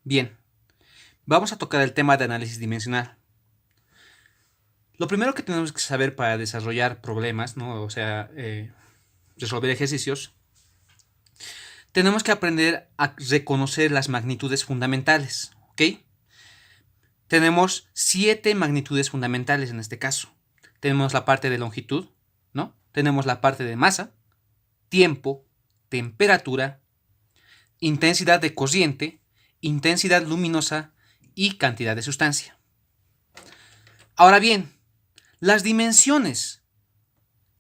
Bien, vamos a tocar el tema de análisis dimensional. Lo primero que tenemos que saber para desarrollar problemas, ¿no? Resolver ejercicios, tenemos que aprender a reconocer las magnitudes fundamentales, ¿ok? Tenemos 7 magnitudes fundamentales en este caso. Tenemos la parte de longitud, ¿no? Tenemos la parte de masa, tiempo, temperatura, intensidad de corriente, intensidad luminosa y cantidad de sustancia. Ahora bien, las dimensiones,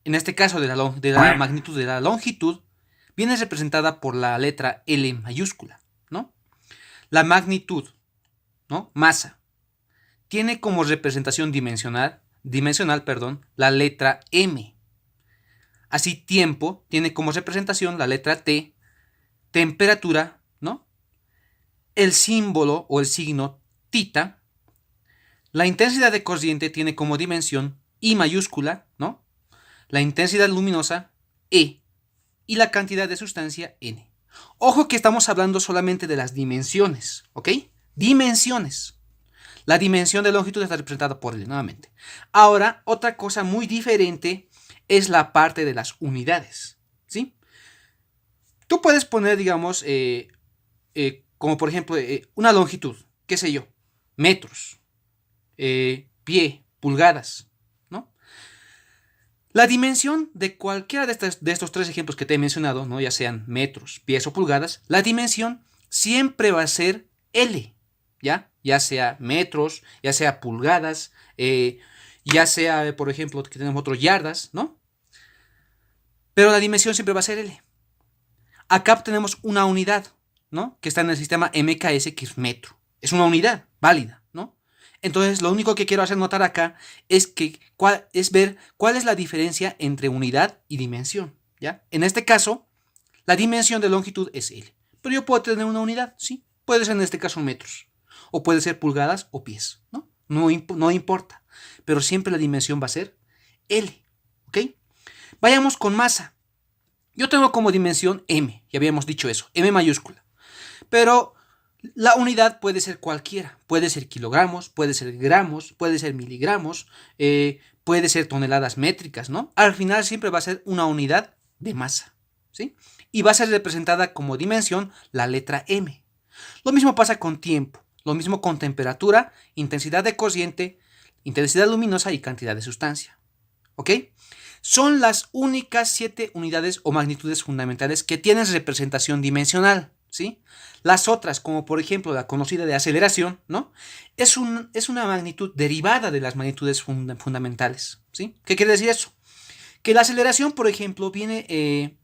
en este caso de la magnitud de la longitud, viene representada por la letra L mayúscula, ¿no? La magnitud, ¿no? Masa, tiene como representación dimensional, la letra M. Así, tiempo tiene como representación la letra T, temperatura, ¿no? El símbolo o el signo tita. La intensidad de corriente tiene como dimensión I mayúscula, ¿no? La intensidad luminosa, E, y la cantidad de sustancia, N. Ojo que estamos hablando solamente de las dimensiones, ¿ok? Dimensiones. La dimensión de longitud está representada por L, nuevamente. Ahora, otra cosa muy diferente es la parte de las unidades, ¿sí? Tú puedes poner, digamos, como por ejemplo, una longitud, qué sé yo, metros, pie, pulgadas, ¿no? La dimensión de cualquiera de estos tres ejemplos que te he mencionado, ¿no? Ya sean metros, pies o pulgadas, la dimensión siempre va a ser L, ¿ya? Ya sea metros, ya sea pulgadas, ya sea, por ejemplo, que tenemos otros yardas, ¿no? Pero la dimensión siempre va a ser L. Acá tenemos una unidad, ¿no? Que está en el sistema MKS, que es metro. Es una unidad válida, ¿no? Entonces, lo único que quiero hacer notar acá es ver cuál es la diferencia entre unidad y dimensión, ¿ya? En este caso, la dimensión de longitud es L. Pero yo puedo tener una unidad, ¿sí? Puede ser en este caso metros. O puede ser pulgadas o pies, ¿no? No importa. Pero siempre la dimensión va a ser L, ¿ok? Vayamos con masa. Yo tengo como dimensión M, ya habíamos dicho eso, M mayúscula. Pero la unidad puede ser cualquiera, puede ser kilogramos, puede ser gramos, puede ser miligramos, puede ser toneladas métricas, ¿no? Al final siempre va a ser una unidad de masa, ¿sí? Y va a ser representada como dimensión la letra M. Lo mismo pasa con tiempo, lo mismo con temperatura, intensidad de corriente, intensidad luminosa y cantidad de sustancia, ¿ok? Son las únicas 7 unidades o magnitudes fundamentales que tienen representación dimensional, ¿sí? Las otras, como por ejemplo la conocida de aceleración, ¿no? Es una magnitud derivada de las magnitudes fundamentales, ¿sí? ¿Qué quiere decir eso? Que la aceleración, por ejemplo, tiene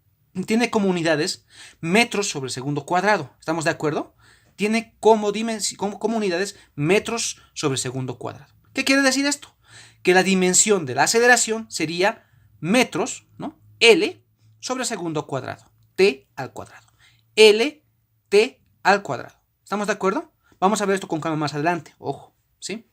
como unidades metros sobre segundo cuadrado, ¿estamos de acuerdo? Tiene como unidades metros sobre segundo cuadrado. ¿Qué quiere decir esto? Que la dimensión de la aceleración sería metros, ¿no? L sobre segundo cuadrado, t al cuadrado. L, t al cuadrado. ¿Estamos de acuerdo? Vamos a ver esto con calma más adelante, ojo, ¿sí?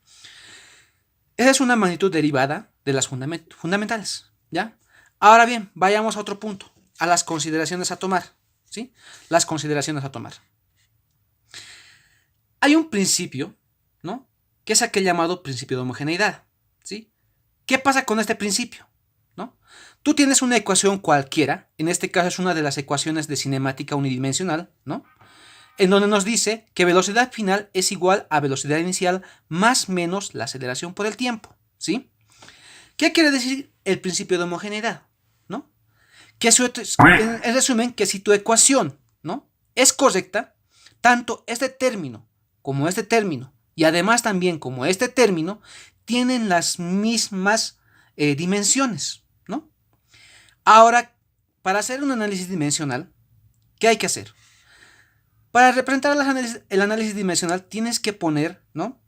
Esa es una magnitud derivada de las fundamentales, ¿ya? Ahora bien, vayamos a otro punto, a las consideraciones a tomar, ¿sí? Las consideraciones a tomar. Hay un principio, ¿no? Que es aquel llamado principio de homogeneidad, ¿sí? ¿Qué pasa con este principio? ¿No? Tú tienes una ecuación cualquiera, en este caso es una de las ecuaciones de cinemática unidimensional, ¿no? En donde nos dice que velocidad final es igual a velocidad inicial más menos la aceleración por el tiempo, ¿sí? ¿Qué quiere decir el principio de homogeneidad? ¿No? En resumen, que si tu ecuación, ¿no? Es correcta, tanto este término como este término, y además también como este término, tienen las mismas dimensiones, ¿no? Ahora, para hacer un análisis dimensional, ¿qué hay que hacer? Para representar el análisis dimensional tienes que poner, ¿no?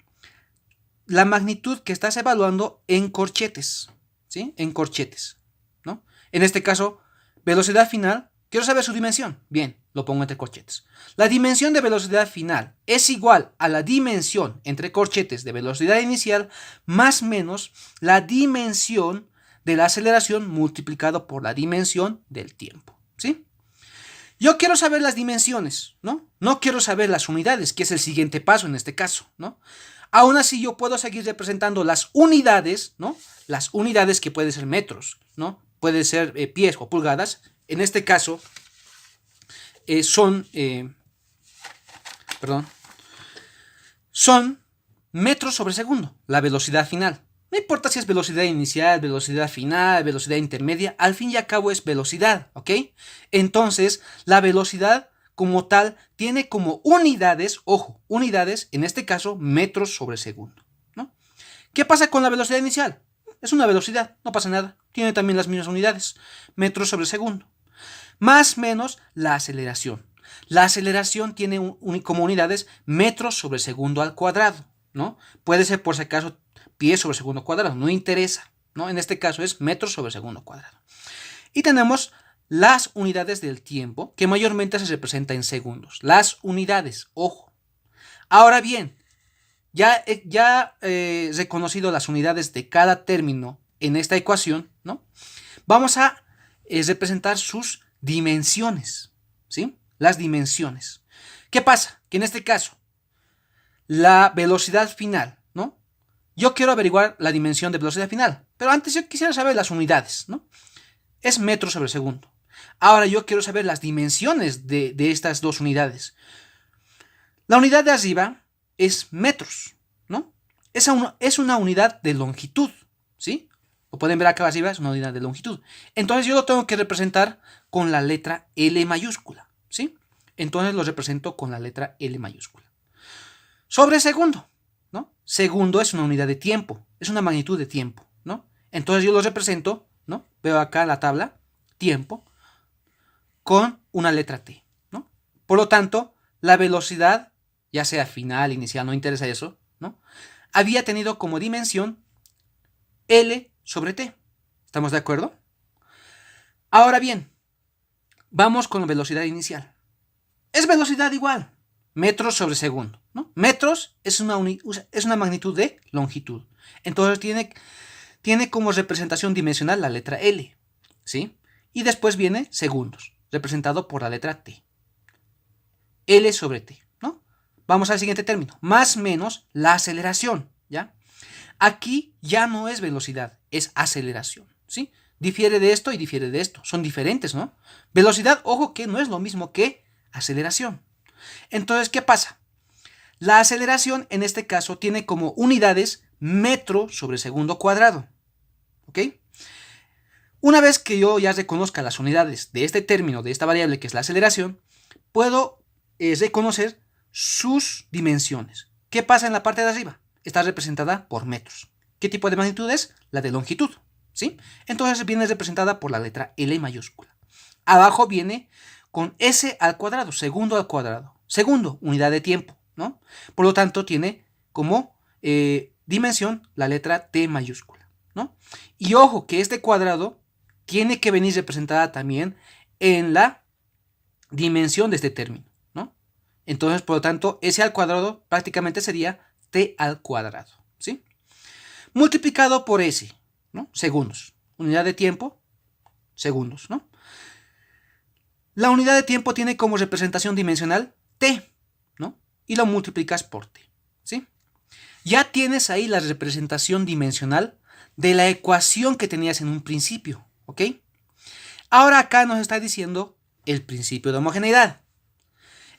La magnitud que estás evaluando en corchetes, ¿sí? En corchetes, ¿no? En este caso, velocidad final, quiero saber su dimensión. Bien, lo pongo entre corchetes. La dimensión de velocidad final es igual a la dimensión entre corchetes de velocidad inicial más menos la dimensión de la aceleración multiplicado por la dimensión del tiempo, ¿sí? Yo quiero saber las dimensiones, ¿no? No quiero saber las unidades, que es el siguiente paso en este caso, ¿no? Aún así yo puedo seguir representando las unidades, ¿no? Las unidades que pueden ser metros, ¿no? Puede ser pies o pulgadas. En este caso son, perdón, son metros sobre segundo, la velocidad final. No importa si es velocidad inicial, velocidad final, velocidad intermedia, al fin y al cabo es velocidad, ¿ok? Entonces, la velocidad como tal tiene como unidades, ojo, unidades, en este caso, metros sobre segundo, ¿no? ¿Qué pasa con la velocidad inicial? Es una velocidad, no pasa nada, tiene también las mismas unidades, metros sobre segundo. Más menos la aceleración. La aceleración tiene como unidades metros sobre segundo al cuadrado, ¿no? Puede ser por si acaso pies sobre segundo cuadrado, no interesa, ¿no? En este caso es metros sobre segundo cuadrado. Y tenemos las unidades del tiempo, que mayormente se representa en segundos. Las unidades, ojo. Ahora bien, ya reconocido las unidades de cada término en esta ecuación, ¿no? Vamos a representar sus dimensiones, ¿sí? Las dimensiones. ¿Qué pasa? Que en este caso, la velocidad final, ¿no? Yo quiero averiguar la dimensión de velocidad final, pero antes yo quisiera saber las unidades, ¿no? Es metros sobre segundo. Ahora yo quiero saber las dimensiones de estas dos unidades. La unidad de arriba es metros, ¿no? Es una unidad de longitud, ¿sí? Lo pueden ver acá arriba, es una unidad de longitud. Entonces yo lo tengo que representar con la letra L mayúscula, ¿sí? Entonces lo represento con la letra L mayúscula. Sobre segundo, ¿no? Segundo es una unidad de tiempo, es una magnitud de tiempo, ¿no? Entonces yo lo represento, ¿no? Veo acá la tabla, tiempo, con una letra T, ¿no? Por lo tanto, la velocidad, ya sea final, inicial, no interesa eso, ¿no? Había tenido como dimensión L sobre T. ¿Estamos de acuerdo? Ahora bien, vamos con la velocidad inicial. Es velocidad igual, metros sobre segundo, ¿no? Metros es una magnitud de longitud. Entonces tiene como representación dimensional la letra L, ¿sí? Y después viene segundos, representado por la letra T. L sobre T, ¿no? Vamos al siguiente término, más menos la aceleración, ¿ya? Aquí ya no es velocidad, es aceleración, ¿sí? Difiere de esto y difiere de esto, son diferentes, ¿no? Velocidad, ojo que no es lo mismo que aceleración. Entonces, ¿qué pasa? La aceleración en este caso tiene como unidades metro sobre segundo cuadrado, ¿ok? Una vez que yo ya reconozca las unidades de este término, de esta variable que es la aceleración, puedo reconocer sus dimensiones. ¿Qué pasa en la parte de arriba? Está representada por metros. ¿Qué tipo de magnitud es? La de longitud, ¿sí? Entonces viene representada por la letra L mayúscula. Abajo viene con S al cuadrado, segundo al cuadrado. Segundo, unidad de tiempo, ¿no? Por lo tanto, tiene como dimensión la letra T mayúscula, ¿no? Y ojo que este cuadrado tiene que venir representada también en la dimensión de este término, ¿no? Entonces, por lo tanto, S al cuadrado prácticamente sería T al cuadrado, ¿sí? Multiplicado por S, ¿no? Segundos. Unidad de tiempo, segundos, ¿no? La unidad de tiempo tiene como representación dimensional T, ¿no? Y lo multiplicas por T, ¿sí? Ya tienes ahí la representación dimensional de la ecuación que tenías en un principio, ¿ok? Ahora acá nos está diciendo el principio de homogeneidad.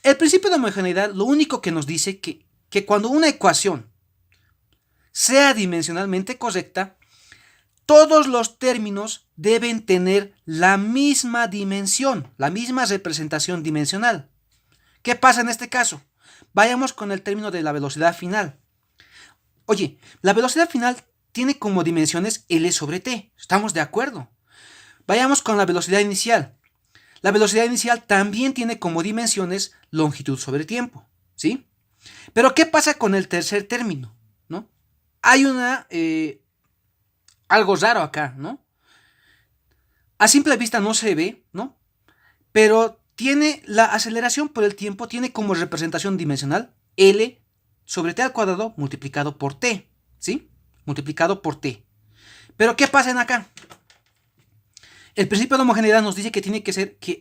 El principio de homogeneidad lo único que nos dice que cuando una ecuación sea dimensionalmente correcta, todos los términos deben tener la misma dimensión, la misma representación dimensional. ¿Qué pasa en este caso? Vayamos con el término de la velocidad final. Oye, la velocidad final tiene como dimensiones L sobre T. ¿Estamos de acuerdo? Vayamos con la velocidad inicial. La velocidad inicial también tiene como dimensiones longitud sobre tiempo, ¿sí? Pero ¿qué pasa con el tercer término? ¿No? Hay algo raro acá, ¿no? A simple vista no se ve, ¿no? Pero tiene la aceleración por el tiempo, tiene como representación dimensional L sobre T al cuadrado multiplicado por T, ¿sí? Multiplicado por T. Pero ¿qué pasa en acá? El principio de homogeneidad nos dice que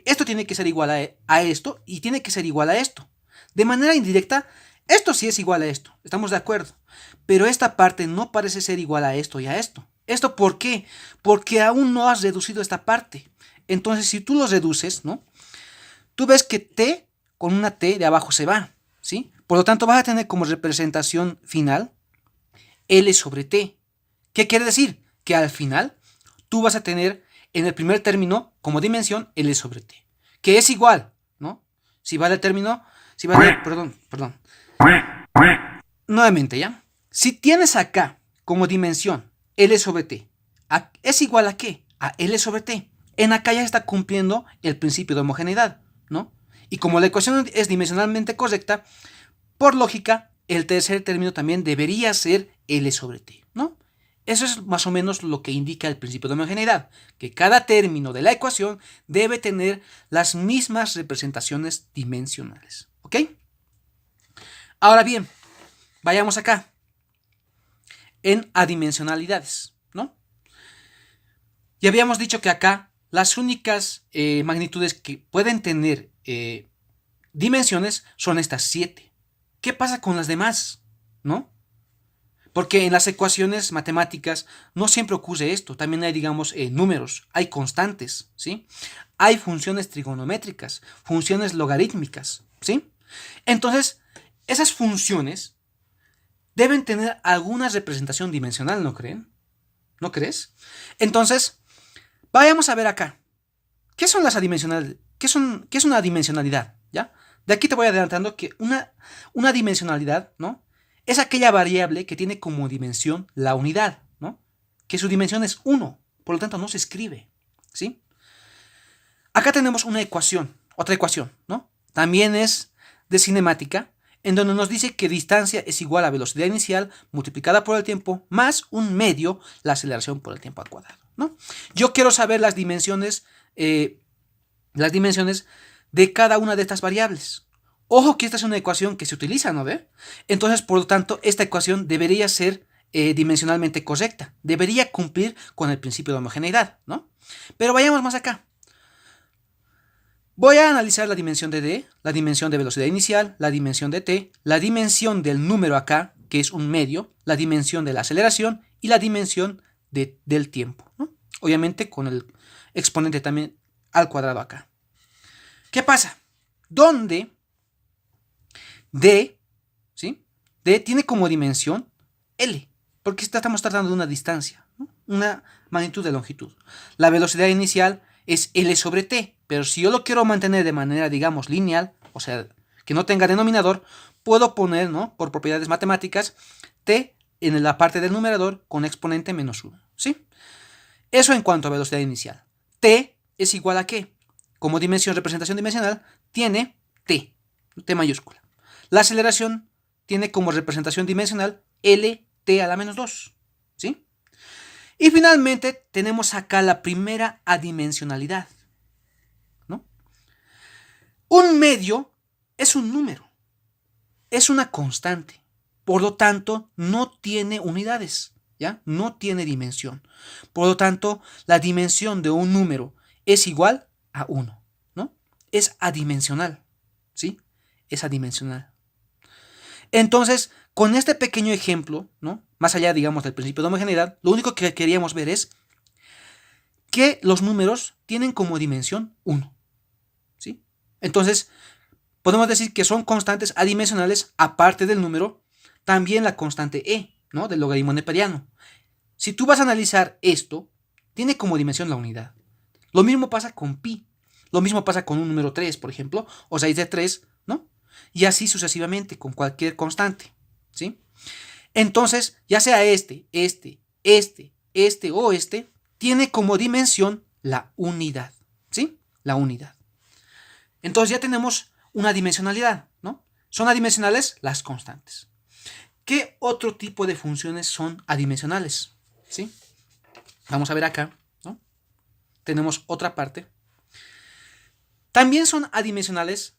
esto tiene que ser igual a esto y tiene que ser igual a esto. De manera indirecta, esto sí es igual a esto, estamos de acuerdo. Pero esta parte no parece ser igual a esto y a esto. ¿Esto por qué? Porque aún no has reducido esta parte. Entonces, si tú lo reduces, ¿no? Tú ves que t con una t de abajo se va, ¿sí? Por lo tanto, vas a tener como representación final L sobre t. ¿Qué quiere decir? Que al final tú vas a tener en el primer término como dimensión L sobre t, que es igual, ¿no? Si vale el término, si vale, perdón. Nuevamente, ¿ya? Si tienes acá como dimensión L sobre t, ¿es igual a qué? A L sobre t. En acá ya está cumpliendo el principio de homogeneidad, ¿no? Y como la ecuación es dimensionalmente correcta, por lógica, el tercer término también debería ser L sobre t, ¿no? Eso es más o menos lo que indica el principio de homogeneidad, que cada término de la ecuación debe tener las mismas representaciones dimensionales, ¿ok? Ahora bien, vayamos acá, en adimensionalidades, ¿no? Ya habíamos dicho que acá las únicas magnitudes que pueden tener dimensiones son estas 7. ¿Qué pasa con las demás? ¿No? Porque en las ecuaciones matemáticas no siempre ocurre esto. También hay, digamos, números, hay constantes, ¿sí? Hay funciones trigonométricas, funciones logarítmicas, ¿sí? Entonces, esas funciones deben tener alguna representación dimensional, ¿no creen? ¿No crees? Entonces, vayamos a ver acá. ¿Qué son las adimensionalidades? ¿Qué es una dimensionalidad? ¿Ya? De aquí te voy adelantando que una dimensionalidad, ¿no? Es aquella variable que tiene como dimensión la unidad, ¿no? Que su dimensión es 1, por lo tanto no se escribe, ¿sí? Acá tenemos una ecuación, otra ecuación, ¿no? También es de cinemática, en donde nos dice que distancia es igual a velocidad inicial multiplicada por el tiempo más un medio la aceleración por el tiempo al cuadrado, ¿no? Yo quiero saber las dimensiones de cada una de estas variables. Ojo que esta es una ecuación que se utiliza, ¿no ve? Entonces, por lo tanto, esta ecuación debería ser dimensionalmente correcta. Debería cumplir con el principio de homogeneidad, ¿no? Pero vayamos más acá. Voy a analizar la dimensión de d, la dimensión de velocidad inicial, la dimensión de t, la dimensión del número acá, que es un medio, la dimensión de la aceleración y la dimensión del tiempo, ¿no? Obviamente con el exponente también al cuadrado acá. ¿Qué pasa? ¿Dónde d, ¿sí? D tiene como dimensión L, porque estamos tratando de una distancia, ¿no? Una magnitud de longitud. La velocidad inicial es L sobre t, pero si yo lo quiero mantener de manera, digamos, lineal, o sea, que no tenga denominador, puedo poner, ¿no? Por propiedades matemáticas, t en la parte del numerador con exponente menos 1, ¿sí? Eso en cuanto a velocidad inicial. T es igual a ¿qué? Como representación dimensional, tiene t mayúscula. La aceleración tiene como representación dimensional Lt a la menos 2, ¿sí? Y finalmente tenemos acá la primera adimensionalidad, ¿no? Un medio es un número, es una constante, por lo tanto no tiene unidades, ¿ya? No tiene dimensión. Por lo tanto, la dimensión de un número es igual a 1, ¿no? Es adimensional, ¿sí? Es adimensional. Entonces, con este pequeño ejemplo, ¿no? Más allá, digamos, del principio de homogeneidad, lo único que queríamos ver es que los números tienen como dimensión 1, ¿sí? Entonces, podemos decir que son constantes adimensionales aparte del número, también la constante e, ¿no? Del logaritmo neperiano. Si tú vas a analizar esto, tiene como dimensión la unidad. Lo mismo pasa con pi. Lo mismo pasa con un número 3, por ejemplo, o 6 de 3, ¿no? Y así sucesivamente con cualquier constante, ¿sí? Entonces, ya sea este o este, tiene como dimensión la unidad, ¿sí? La unidad. Entonces ya tenemos una dimensionalidad, ¿no? Son adimensionales las constantes. ¿Qué otro tipo de funciones son adimensionales? ¿Sí? Vamos a ver acá, ¿no? Tenemos otra parte. También son adimensionales,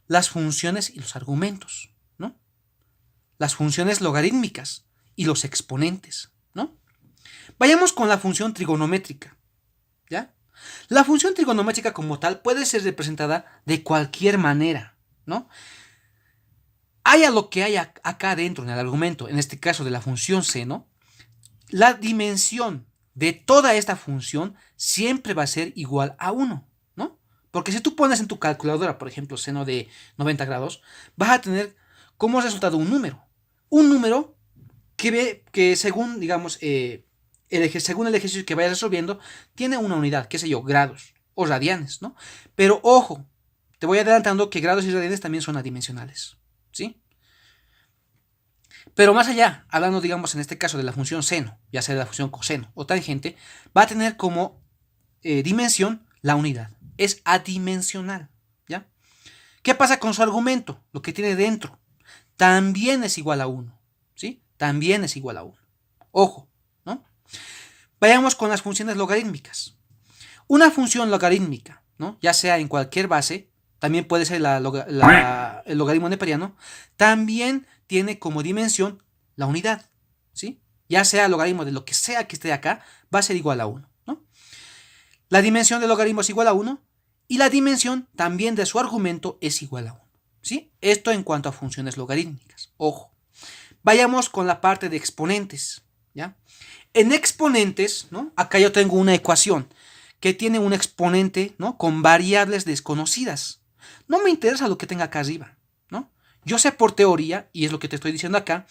las funciones y los argumentos, ¿no? Las funciones logarítmicas y los exponentes, ¿no? Vayamos con la función trigonométrica, ¿ya? La función trigonométrica como tal puede ser representada de cualquier manera, ¿no? Haya lo que haya acá dentro en el argumento, en este caso de la función seno, la dimensión de toda esta función siempre va a ser igual a 1, ¿no? Porque si tú pones en tu calculadora, por ejemplo, seno de 90 grados, vas a tener como resultado un número. Un número que según, digamos, según el ejercicio que vayas resolviendo, tiene una unidad, qué sé yo, grados o radianes, ¿no? Pero ojo, te voy adelantando que grados y radianes también son adimensionales, ¿sí? Pero más allá, hablando, digamos, en este caso de la función seno, ya sea de la función coseno o tangente, va a tener como dimensión la unidad. Es adimensional, ¿ya? ¿Qué pasa con su argumento? Lo que tiene dentro. También es igual a 1, ¿sí? También es igual a 1. Ojo, ¿no? Vayamos con las funciones logarítmicas. Una función logarítmica, ¿no? Ya sea en cualquier base, también puede ser el logaritmo neperiano, también tiene como dimensión la unidad, ¿sí? Ya sea el logaritmo de lo que sea que esté acá, va a ser igual a 1, ¿no? La dimensión del logaritmo es igual a 1 y la dimensión también de su argumento es igual a 1, ¿sí? Esto en cuanto a funciones logarítmicas. Ojo. Vayamos con la parte de exponentes, ¿ya? En exponentes, ¿no? Acá yo tengo una ecuación que tiene un exponente, ¿no? Con variables desconocidas. No me interesa lo que tenga acá arriba, ¿no? Yo sé por teoría, y es lo que te estoy diciendo acá,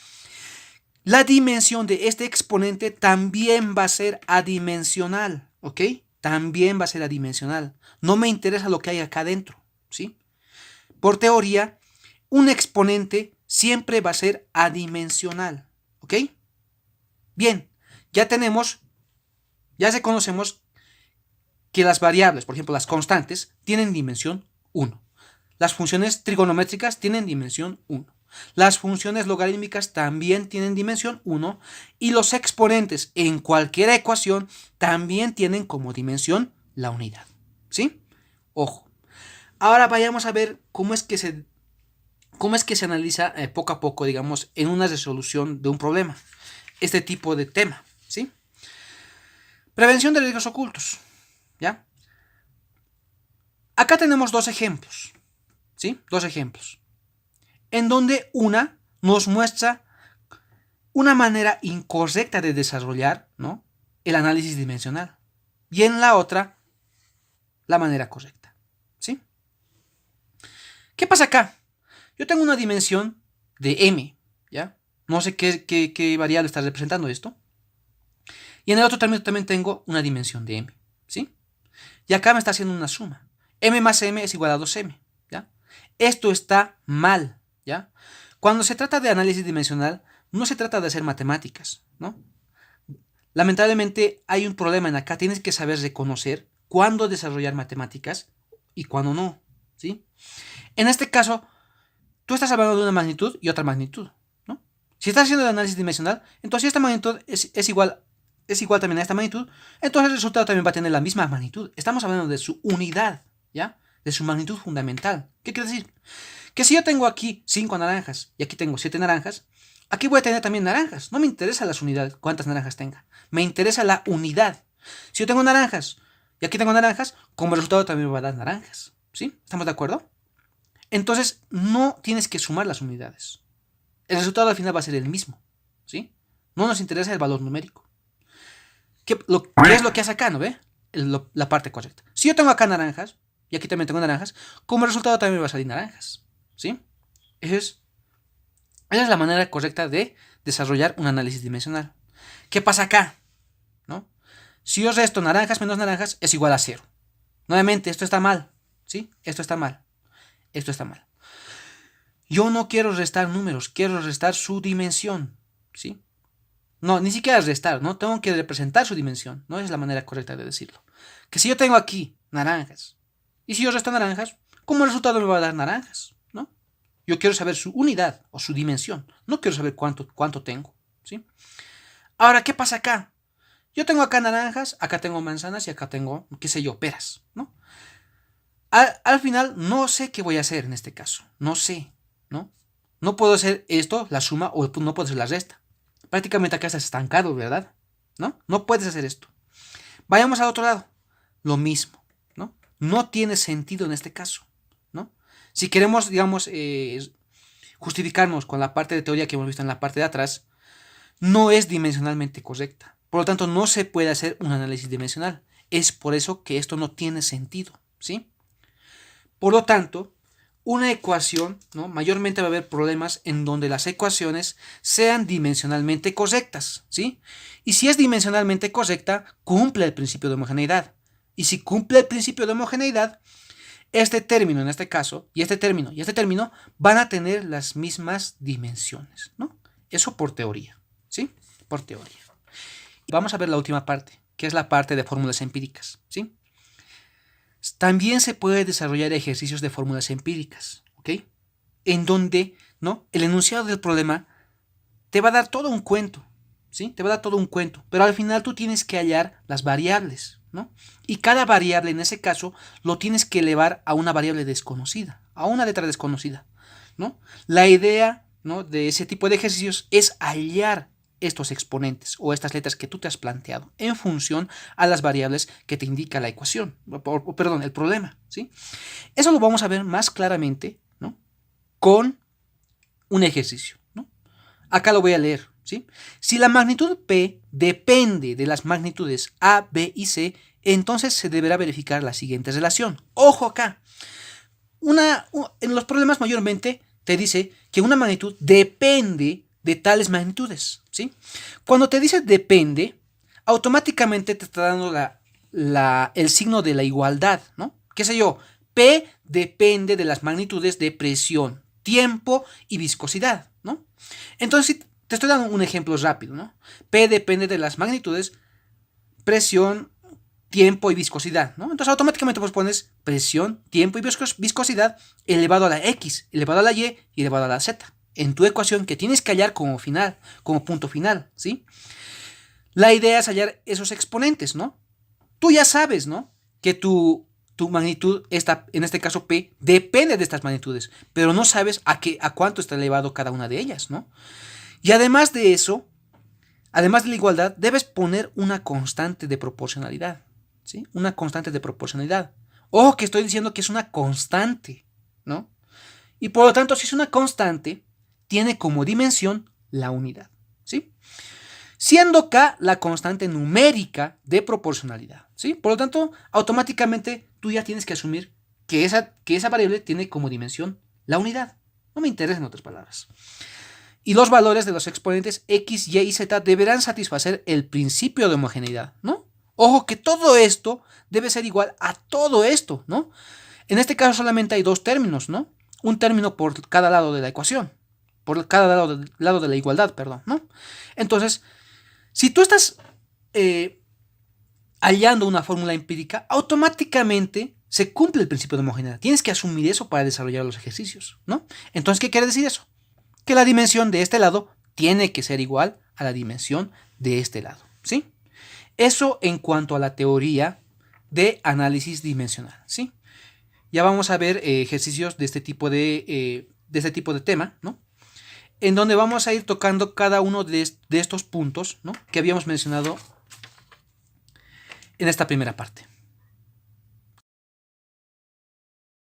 la dimensión de este exponente también va a ser adimensional, ¿ok? También va a ser adimensional. No me interesa lo que hay acá adentro, ¿sí? Por teoría, un exponente siempre va a ser adimensional, ¿ok? Bien, ya conocemos que las variables, por ejemplo las constantes, tienen dimensión 1. Las funciones trigonométricas tienen dimensión 1. Las funciones logarítmicas también tienen dimensión 1 y los exponentes en cualquier ecuación también tienen como dimensión la unidad, ¿sí? Ojo. Ahora vayamos a ver cómo es que se analiza poco a poco, digamos, en una resolución de un problema. Este tipo de tema, ¿sí? Prevención de riesgos ocultos, ¿ya? Acá tenemos dos ejemplos, ¿sí? Dos ejemplos. En donde una nos muestra una manera incorrecta de desarrollar, ¿no? El análisis dimensional. Y en la otra, la manera correcta, ¿sí? ¿Qué pasa acá? Yo tengo una dimensión de m, ¿ya? No sé qué variable está representando esto. Y en el otro también tengo una dimensión de m, ¿sí? Y acá me está haciendo una suma. M más m es igual a 2m, ¿ya? Esto está mal, ¿ya? Cuando se trata de análisis dimensional, no se trata de hacer matemáticas, ¿no? Lamentablemente hay un problema en acá. Tienes que saber reconocer cuándo desarrollar matemáticas y cuándo no, ¿sí? En este caso, tú estás hablando de una magnitud y otra magnitud, ¿no? Si estás haciendo el análisis dimensional, entonces esta magnitud es igual también a esta magnitud, entonces el resultado también va a tener la misma magnitud. Estamos hablando de su unidad, ¿ya? De su magnitud fundamental. ¿Qué quiere decir? Que si yo tengo aquí 5 naranjas y aquí tengo 7 naranjas, aquí voy a tener también naranjas. No me interesa las unidades, cuántas naranjas tenga. Me interesa la unidad. Si yo tengo naranjas y aquí tengo naranjas, como resultado también me va a dar naranjas, ¿sí? ¿Estamos de acuerdo? Entonces, no tienes que sumar las unidades. El resultado al final va a ser el mismo, ¿sí? No nos interesa el valor numérico. ¿Qué es lo que hace acá, no ve? La parte correcta. Si yo tengo acá naranjas, y aquí también tengo naranjas, como resultado también me va a salir naranjas, ¿sí? Esa es la manera correcta de desarrollar un análisis dimensional. ¿Qué pasa acá? ¿No? Si yo resto naranjas menos naranjas es igual a 0. Nuevamente, esto está mal, ¿sí? Esto está mal. Esto está mal. Yo no quiero restar números, quiero restar su dimensión, ¿sí? No, ni siquiera restar, ¿no? Tengo que representar su dimensión, ¿no? Es la manera correcta de decirlo. Que si yo tengo aquí naranjas, y si yo resto naranjas, como resultado me va a dar naranjas, ¿no? Yo quiero saber su unidad o su dimensión, no quiero saber cuánto tengo, ¿sí? Ahora, ¿qué pasa acá? Yo tengo acá naranjas, acá tengo manzanas y acá tengo, qué sé yo, peras, ¿no? Al final no sé qué voy a hacer en este caso, no sé, ¿no? No puedo hacer esto, la suma, o no puedo hacer la resta. Prácticamente acá estás estancado, ¿verdad? ¿No? No puedes hacer esto. Vayamos al otro lado. lo mismo, ¿no? No tiene sentido en este caso, ¿no? Si queremos, digamos, justificarnos con la parte de teoría que hemos visto en la parte de atrás, no es dimensionalmente correcta. Por lo tanto, no se puede hacer un análisis dimensional. Es por eso que esto no tiene sentido, ¿sí? Por lo tanto, una ecuación, ¿no? Mayormente va a haber problemas en donde las ecuaciones sean dimensionalmente correctas, ¿sí? Y si es dimensionalmente correcta, cumple el principio de homogeneidad. Y si cumple el principio de homogeneidad, este término en este caso, y este término van a tener las mismas dimensiones, ¿no? Eso por teoría, ¿sí? Por teoría. Y vamos a ver la última parte, que es la parte de fórmulas empíricas, ¿sí? También se puede desarrollar ejercicios de fórmulas empíricas, ¿ok? En donde, ¿no? El enunciado del problema te va a dar todo un cuento, ¿sí? Te va a dar todo un cuento, pero al final tú tienes que hallar las variables, ¿no? Y cada variable en ese caso lo tienes que elevar a una variable desconocida, a una letra desconocida, ¿no? La idea, ¿no? de ese tipo de ejercicios es hallar estos exponentes o estas letras que tú te has planteado en función a las variables que te indica la ecuación, perdón, el problema, ¿sí? Eso lo vamos a ver más claramente, ¿no? Con un ejercicio, ¿no? Acá lo voy a leer, ¿sí? Si la magnitud P depende de las magnitudes A, B y C, entonces se deberá verificar la siguiente relación. Ojo acá. En los problemas mayormente te dice que una magnitud depende de tales magnitudes, ¿sí? Cuando te dice depende, automáticamente te está dando el signo de la igualdad, ¿no? ¿Qué sé yo? P depende de las magnitudes de presión, tiempo y viscosidad, ¿no? Entonces, te estoy dando un ejemplo rápido, ¿no? P depende de las magnitudes, presión, tiempo y viscosidad, ¿no? Entonces automáticamente pues pones presión, tiempo y viscosidad elevado a la X, elevado a la Y y elevado a la Z en tu ecuación que tienes que hallar como final, como punto final, ¿sí? La idea es hallar esos exponentes, ¿no? Tú ya sabes, ¿no? Que tu magnitud, en este caso P, depende de estas magnitudes, pero no sabes a cuánto está elevado cada una de ellas, ¿no? Y además de eso, además de la igualdad, debes poner una constante de proporcionalidad, ¿sí? Una constante de proporcionalidad. Ojo que estoy diciendo que es una constante, ¿no? Y por lo tanto, si es una constante, tiene como dimensión la unidad, ¿sí? Siendo K la constante numérica de proporcionalidad, ¿sí? Por lo tanto, automáticamente tú ya tienes que asumir que esa variable tiene como dimensión la unidad. No me interesa en otras palabras. Y los valores de los exponentes X, Y y Z deberán satisfacer el principio de homogeneidad, ¿no? Ojo que todo esto debe ser igual a todo esto, ¿no? En este caso solamente hay dos términos, ¿no? Un término por cada lado de la ecuación, por cada lado de la igualdad, perdón, ¿no? Entonces, si tú estás hallando una fórmula empírica, automáticamente se cumple el principio de homogeneidad. Tienes que asumir eso para desarrollar los ejercicios, ¿no? Entonces, ¿qué quiere decir eso? Que la dimensión de este lado tiene que ser igual a la dimensión de este lado, ¿sí? Eso en cuanto a la teoría de análisis dimensional, ¿sí? Ya vamos a ver ejercicios de este tipo de tema, ¿no? En donde vamos a ir tocando cada uno de estos puntos, ¿no? Que habíamos mencionado en esta primera parte.